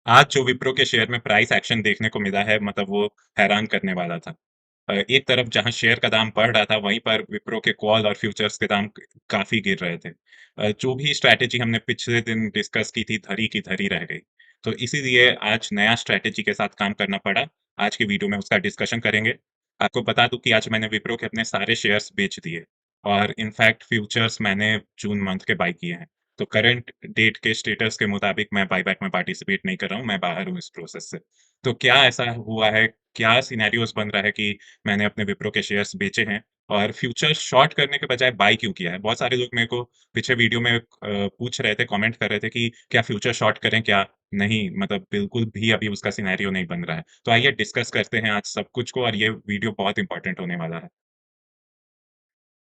आज जो विप्रो के शेयर में प्राइस एक्शन देखने को मिला है मतलब वो हैरान करने वाला था। एक तरफ जहां शेयर का दाम बढ़ रहा था वहीं पर विप्रो के कॉल और फ्यूचर्स के दाम काफी गिर रहे थे। जो भी स्ट्रैटेजी हमने पिछले दिन डिस्कस की थी धरी की धरी रह गई। तो इसीलिए आज नया स्ट्रैटेजी के साथ काम करना पड़ा। आज की वीडियो में उसका डिस्कशन करेंगे। आपको बता दूं कि आज मैंने विप्रो के अपने सारे शेयर्स बेच दिए और इनफैक्ट फ्यूचर्स मैंने जून मंथ के बाय किए हैं। तो करंट डेट के स्टेटस के मुताबिक मैं बायबैक में पार्टिसिपेट नहीं कर रहा हूँ, मैं बाहर हूँ इस प्रोसेस से। तो क्या ऐसा हुआ है, क्या सिनेरियोज़ बन रहा है कि मैंने अपने विप्रो के शेयर्स बेचे हैं और फ्यूचर्स शॉर्ट करने के बजाय बाय क्यों किया है? बहुत सारे लोग मेरे को पीछे वीडियो में पूछ रहे थे, कमेंट कर रहे थे कि क्या फ्यूचर शॉर्ट करें क्या? नहीं, मतलब बिल्कुल भी अभी उसका सिनेरियो नहीं बन रहा है। तो आइए डिस्कस करते हैं आज सब कुछ को और ये वीडियो बहुत इंपॉर्टेंट होने वाला है।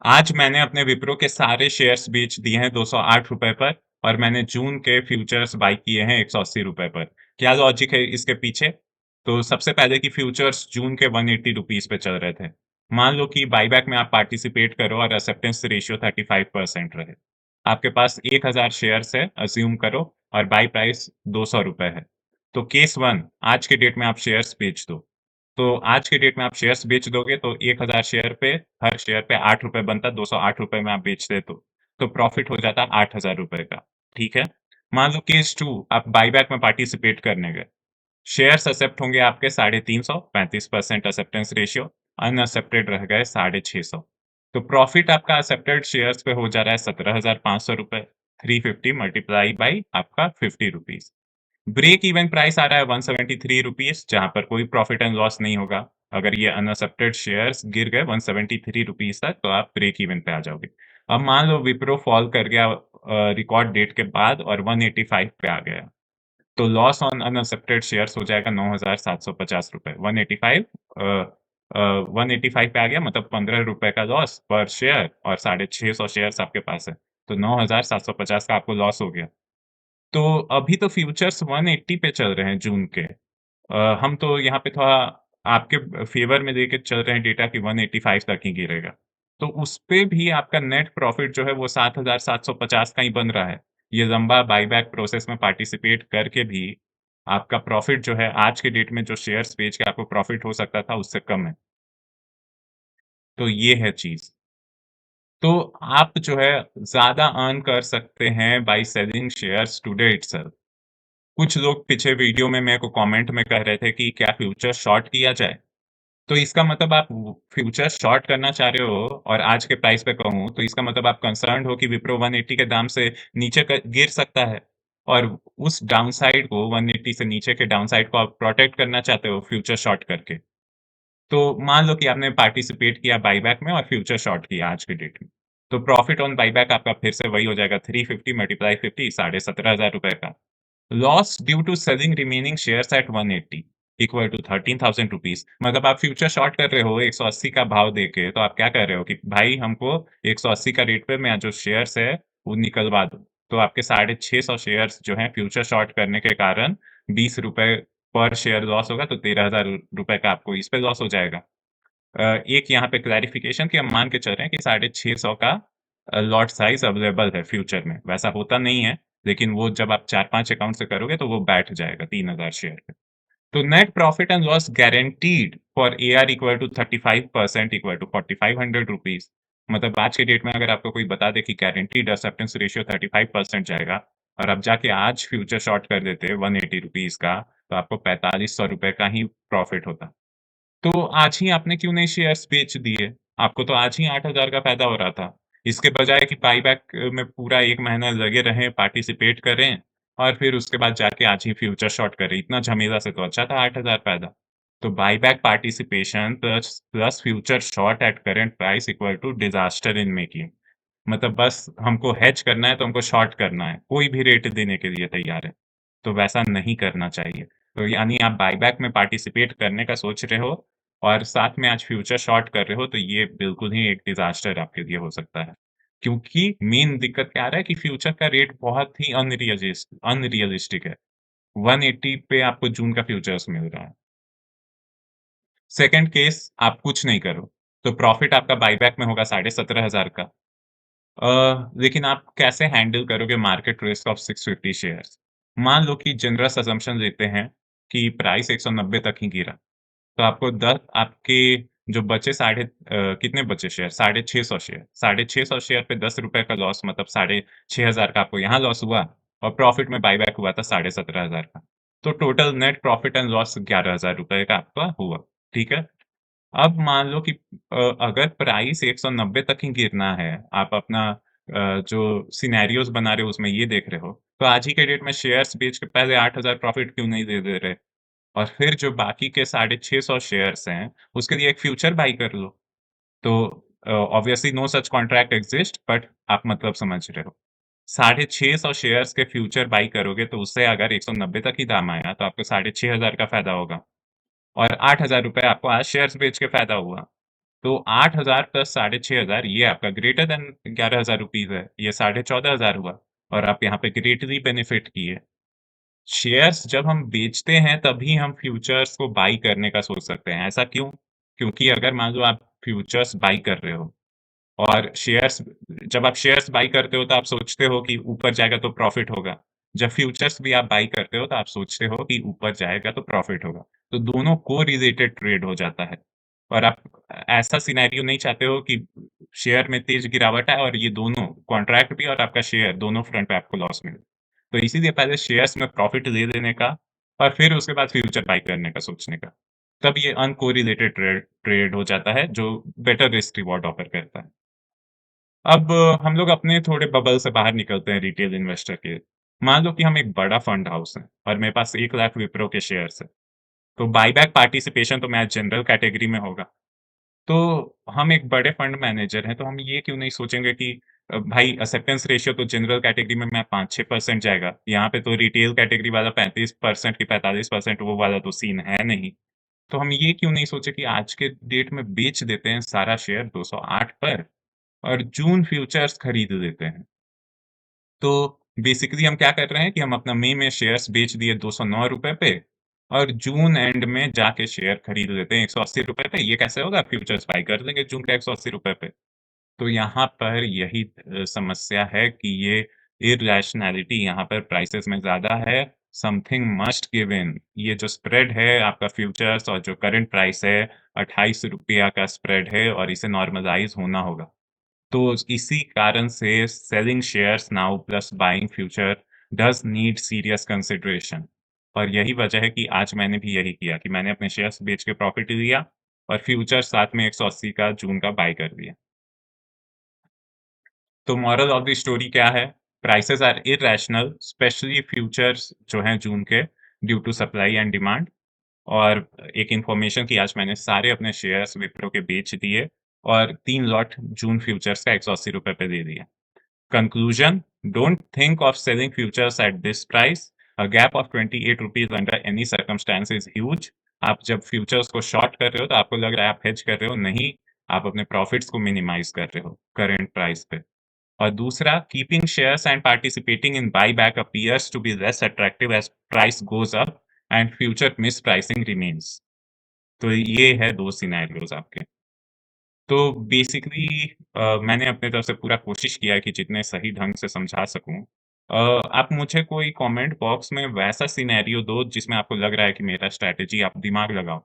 आज मैंने अपने विप्रो के सारे शेयर्स बेच दिए हैं ₹208 पर और मैंने जून के फ्यूचर्स बाय किए हैं ₹180 पर। क्या लॉजिक है इसके पीछे? तो सबसे पहले कि फ्यूचर्स जून के ₹180 पे चल रहे थे। मान लो कि बायबैक में आप पार्टिसिपेट करो और एक्सेप्टेंस रेशियो 35% रहे। आपके पास 1000 शेयर्स है, अज़्यूम करो और बाय प्राइस ₹200 है। तो केस 1 आज के डेट में आप शेयर्स बेच दो। तो आज के डेट में आप शेयर्स बेच दोगे तो 1000 शेयर पे हर शेयर पे ₹8 बनता, ₹208 में आप बेचते तो प्रॉफिट हो जाता ₹8000 का, ठीक है? मान लो केस 2 आप बायबैक में पार्टिसिपेट करने गए। शेयर्स एक्सेप्ट होंगे आपके 350, 35% एक्सेप्टेंस रेशियो, अनएक्सेप्टेड रह गए 650। तो प्रॉफिट आपका एक्सेप्टेड शेयर्स पे हो जा रहा है ₹17,500, 350 मल्टीप्लाई बाई आपका ₹50। ब्रेक इवन प्राइस आ रहा है ₹173 जहाँ पर कोई प्रॉफिट एंड लॉस नहीं होगा। अगर ये अनएक्सेप्टेड शेयर्स गिर गए ₹173 तक तो आप ब्रेक इवन पे आ जाओगे। अब मान लो विप्रो फॉल कर गया रिकॉर्ड डेट के बाद और 185 पे आ गया। तो लॉस ऑन अनएक्सेप्टेड शेयर्स हो जाएगा ₹9,750 185 अ 185 पे आ गया मतलब ₹15 का लॉस पर शेयर और 650 शेयर्स आपके पास है। तो 9,750 का आपको लॉस हो गया। तो अभी तो फ्यूचर्स 180 पे चल रहे हैं जून के। हम तो यहाँ पे थोड़ा आपके फ़ेवर में लेके चल रहे हैं डेटा कि 185 तक ही गिरेगा। तो उसपे भी आपका नेट प्रॉफ़िट जो है वो 7,750 का ही बन रहा है। ये लंबा बायबैक प्रोसेस में पार्टिसिपेट करके भी आपका प्रॉफ़िट जो है आज के डेट में जो शेयर्स बेच के आपको प्रॉफ़िट हो सकता था उससे कम है। तो ये है चीज़। तो आप जो है ज़्यादा अर्न कर सकते हैं by selling shares today itself. कुछ लोग पीछे वीडियो में मेरे को कमेंट में कह रहे थे कि क्या फ्यूचर शॉर्ट किया जाए? तो इसका मतलब आप फ्यूचर शॉर्ट करना चाह रहे हो और आज के प्राइस पे कहूँ तो इसका मतलब आप कंसर्न्ड हो कि विप्रो 180 के दाम से नीचे क गिर सकता है और उस डाउनसाइड को 180 से नीचे के डाउनसाइड को आप प्रोटेक्ट करना चाहते हो फ्यूचर शॉर्ट करके। तो मान लो कि आपने पार्टिसिपेट किया बायबैक में और फ्यूचर शॉर्ट किया आज के डेट में। तो प्रॉफिट ऑन बायबैक आपका फिर से वही हो जाएगा 350 मल्टीप्लाई 50 ₹17,500 का। Loss due to selling remaining shares at 180 equal to ₹13,000 मतलब आप फ्यूचर शॉर्ट कर रहे हो 180 का भाव देके तो आप क्या कर रहे हो कि भाई हमको 180 का रेट पे मैं जो शेयर्स है वो निकलवा दो। तो आपके 650 शेयर्स जो हैं फ्यूचर शॉर्ट करने के कारण ₹20 पर शेयर लॉस होगा तो ₹13,000 का आपको इस पे लॉस हो जाएगा। एक यहाँ पे क्लैरिफिकेशन कि हम मान के चल रहे हैं कि 650 का लॉट साइज़ अवेलेबल है फ्यूचर में। वैसा होता नहीं है, लेकिन वो जब आप 4-5 अकाउंट से करोगे तो वो बैठ जाएगा 3000 शेयर पे। तो net profit and loss guaranteed for AR equal to 35% equal to ₹4500 मतलब आज के डेट में अगर आपको कोई बता दे कि गारंटीड एक्सेप्टेंस रेशियो 35% जाएगा और आप जाके आज फ्यूचर शॉर्ट कर देते ₹180 का, तो आपको ₹4500 का ही प्रॉफिट होता। तो आज ही आपने क्यों नहीं शेयर्स बेच दिए? आपको तो आज ही 8000 का फ़ायदा हो रहा था। इसके बजाय कि बायबैक में पूरा 1 महीना लगे रहें, पार्टिसिपेट करें और फिर उसके बाद जाके आज ही फ्यूचर शॉर्ट करें। इतना झमेला से तो अच्छा था 8000 फ़ायदा। तो buyback participation plus plus future short at current price equal to disaster in making. मतलब बस हमको हेज करना है तो हमको शॉर्ट करना है, कोई भी रेट देने के लिए तैयार है। तो वैसा नहीं करना चाहिए। तो यानी आप बायबैक में पार्टिसिपेट करने का सोच रहे हो और साथ में आज फ्यूचर शॉर्ट कर रहे हो, तो ये बिल्कुल ही एक डिज़ास्टर आपके लिए हो सकता है। क्योंकि मेन दिक्कत क्या आ रहा है कि फ्यूचर का रेट बहुत ही अनरियलिस्टिक है। 180 पे आपको जून का फ्यूचर्स मिल रहा है। सेकंड केस आप कुछ नहीं करो, तो प्रॉफिट आपका बायबैक में होगा 17,500 का। लेकिन आप कैसे हैंडल करोगे मार्केट रिस्क ऑफ 650 शेयर्स? मान लो कि जनरस असम्पशन लेते हैं कि प्राइस 190 तक ही गिरा, तो आपको 10 आपके जो बचे कितने बचे शेयर? 650 शेयर। 650 शेयर पे ₹10 का लॉस मतलब साढ़े 6,000 का आपको यहाँ लॉस हुआ और प्रॉफिट में बायबैक हुआ था 17,500 का। तो total net profit and loss ₹11,000 का आपका हुआ, ठीक है? अब मान लो कि अगर प्राइस 190 तक ही गिरना है, आप अपना जो सिनेरियोज़ बना रहे हो उसमें ये देख रहे हो, तो आज ही के डेट में शेयर्स बेच के पहले 8,000 प्रॉफिट क्यों नहीं दे दे रहे? और फिर जो बाकी के 650 शेयर्स हैं, उसके लिए एक फ्यूचर बाय कर लो। तो obviously no such contract exist but आप मतलब समझ रहे हो। 650 शेयर्स के फ्यूचर बाय करोगे तो उससे अगर 190 तक ही दाम आया, तो आपको 6,500 का फ़ायदा होगा और ₹8,000 आपको आज शेयर्स बेच के फ़ायदा हुआ। तो 8,000 प्लस 6,500 ये आपका ग्रेटर दैन ₹11,000 है, ये 14,500 हुआ और आप यहाँ पे ग्रेटली बेनिफिट किए। शेयर्स जब हम बेचते हैं तभी हम फ्यूचर्स को बाय करने का सोच सकते हैं, ऐसा क्यों? क्योंकि अगर मान लो आप फ्यूचर्स बाय कर रहे हो और शेयर्स जब आप शेयर्स बाय करते हो तो आप सोचते हो कि ऊपर जाएगा तो प्रॉफ़िट होगा। जब फ्यूचर्स भी आप बाय करते हो तो आप सोचते हो कि ऊपर जाएगा तो प्रॉफ़िट होगा। तो दोनों को-रिलेटेड ट्रेड हो जाता है और आप ऐसा सिनेरियो नहीं चाहते हो कि शेयर में तेज़ गिरावट आए और ये दोनों कॉन्ट्रैक्ट भी और आपका शेयर दोनों फ्रंट पे आपको लॉस मिले। तो इसीलिए पहले शेयर्स में प्रॉफ़िट ले लेने का और फिर उसके बाद फ्यूचर बाय करने का सोचने का। तब ये अनकोरिलेटेड ट्रेड ट्रेड हो जाता है जो बेटर रिस्क रिवॉर्ड ऑफ़र करता है। अब हम लोग अपने थोड़े बबल से बाहर निकलते हैं रिटेल इन्वेस्टर के। मान लो कि हम एक बड़ा फंड हाउस है और मेरे पास 1 लाख विप्रो के शेयर्स हैं। तो बायबैक पार्टिसिपेशन तो मेरा जनरल कैटेगरी में होगा। तो हम एक बड़े फंड मैनेजर हैं, तो हम ये क्यों नहीं सोचेंगे कि भाई एक्सेप्टेंस रेशियो तो जनरल कैटेगरी में मैं 5-6% जाएगा। यहाँ पे तो रिटेल कैटेगरी वाला 35% की 45% वो वाला तो सीन है नहीं। तो हम ये क्यों नहीं सोचे कि आज के डेट में बेच देते हैं सारा शेयर 208 पर और जून फ्यूचर्स खरीद लेते हैं। तो बेसिकली हम क्या कर रहे हैं कि हम अपना मई में शेयर्स बेच दिए ₹209 पे और जून एंड में जाके शेयर खरीद लेते हैं ₹180 पे। ये कैसे होगा? फ्यूचर्स बाय कर लेंगे जून के ₹180 पे। तो यहाँ पर यही समस्या है कि ये इरैशनैलिटी यहाँ पर प्राइसेज़ में ज़्यादा है। Something must give in. ये जो स्प्रेड है आपका फ्यूचर्स और जो करंट प्राइस है ₹28 का स्प्रेड है और इसे नॉर्मलाइज़ होना होगा। तो इसी कारण से selling shares now plus buying future does need serious consideration और यही वजह है कि आज मैंने भी यही किया कि मैंने अपने शेयर्स बेच के प्रॉफ़िट लिया और फ्यूचर साथ में 180 का जून का बाय कर दिया। तो मोरल ऑफ द स्टोरी क्या है? Prices are irrational specially futures जो हैं जून के due to supply and demand और एक इन्फॉर्मेशन कि आज मैंने सारे अपने शेयर्स विप्रो के बेच दिए और 3 लॉट जून फ्यूचर्स का ₹180 पे दे दिया। Conclusion: Don't think of selling futures at this price. A gap of ₹28 under any circumstance is huge. आप जब फ्यूचर्स को शॉर्ट कर रहे हो तो आपको लग रहा है आप हेज कर रहे हो, नहीं, आप अपने प्रॉफिट्स को मिनिमाइज़ कर रहे हो करंट प्राइस पे। और दूसरा, keeping shares and participating in buyback appears to be less attractive as price goes up and future mispricing remains. तो ये है 2 सिनेरियोज़ आपके। तो बेसिकली मैंने अपनी तरफ से पूरा कोशिश किया है कि जितने सही ढंग से समझा सकूँ। आप मुझे कोई कमेंट बॉक्स में वैसा सिनेरियो दो जिसमें आपको लग रहा है कि मेरा स्ट्रैटेजी आप दिमाग लगाओ,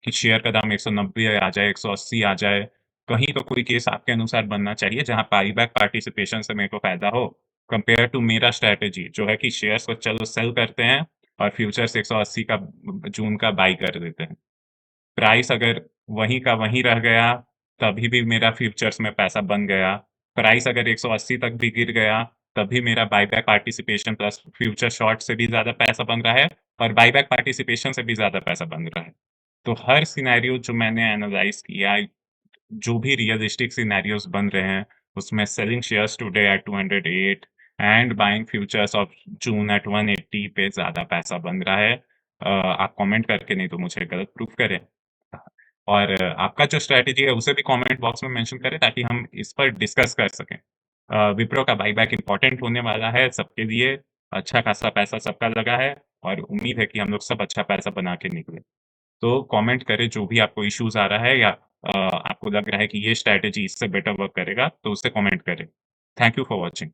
कि शेयर का दाम 190 आ जाए, 180 आ जाए, कहीं तो कोई केस आपके अनुसार बनना चाहिए जहाँ बायबैक पार्टिसिपेशन से मेरे को फ़ायदा हो, कंपेयर टू मेरा स्ट्रैटेजी जो है कि शेयर्स को चलो सेल करते हैं और फ्यूचर्स 180 का जून का बाय कर देते हैं। प्राइस अगर वहीं का वहीं रह गया, तभी भी मेरा फ्यूचर्स में पैसा बन गया। प्राइस अगर 180 तक भी गिर गया, तभी मेरा buyback participation plus future short से भी ज़्यादा पैसा बन रहा है और बायबैक पार्टिसिपेशन से भी ज़्यादा पैसा बन रहा है। तो हर सिनेरियो जो मैंने एनालाइज़ किया, जो भी रियलिस्टिक सिनेरियोज़ बन रहे हैं, उसमें selling shares today at 208 and buying futures of June at 180 पे ज़्यादा पैसा बन रहा है। आप कमेंट करके नहीं तो मुझे गलत प्रूफ करें। और आपका जो स्ट्रैटेजी है उसे भी कमेंट बॉक्स में मेंशन करें ताकि हम इस पर डिस्कस कर सकें। विप्रो का बायबैक इम्पोर्टेंट होने वाला है सबके लिए, अच्छा खासा पैसा सबका लगा है और उम्मीद है कि हम लोग सब अच्छा पैसा बना के निकलें। तो कमेंट करें जो भी आपको इश्यूज़ आ रहा है या आपको लग रहा है कि ये स्ट्रैटेजी इससे बेटर वर्क करेगा, तो उसे कमेंट करें। Thank you for watching.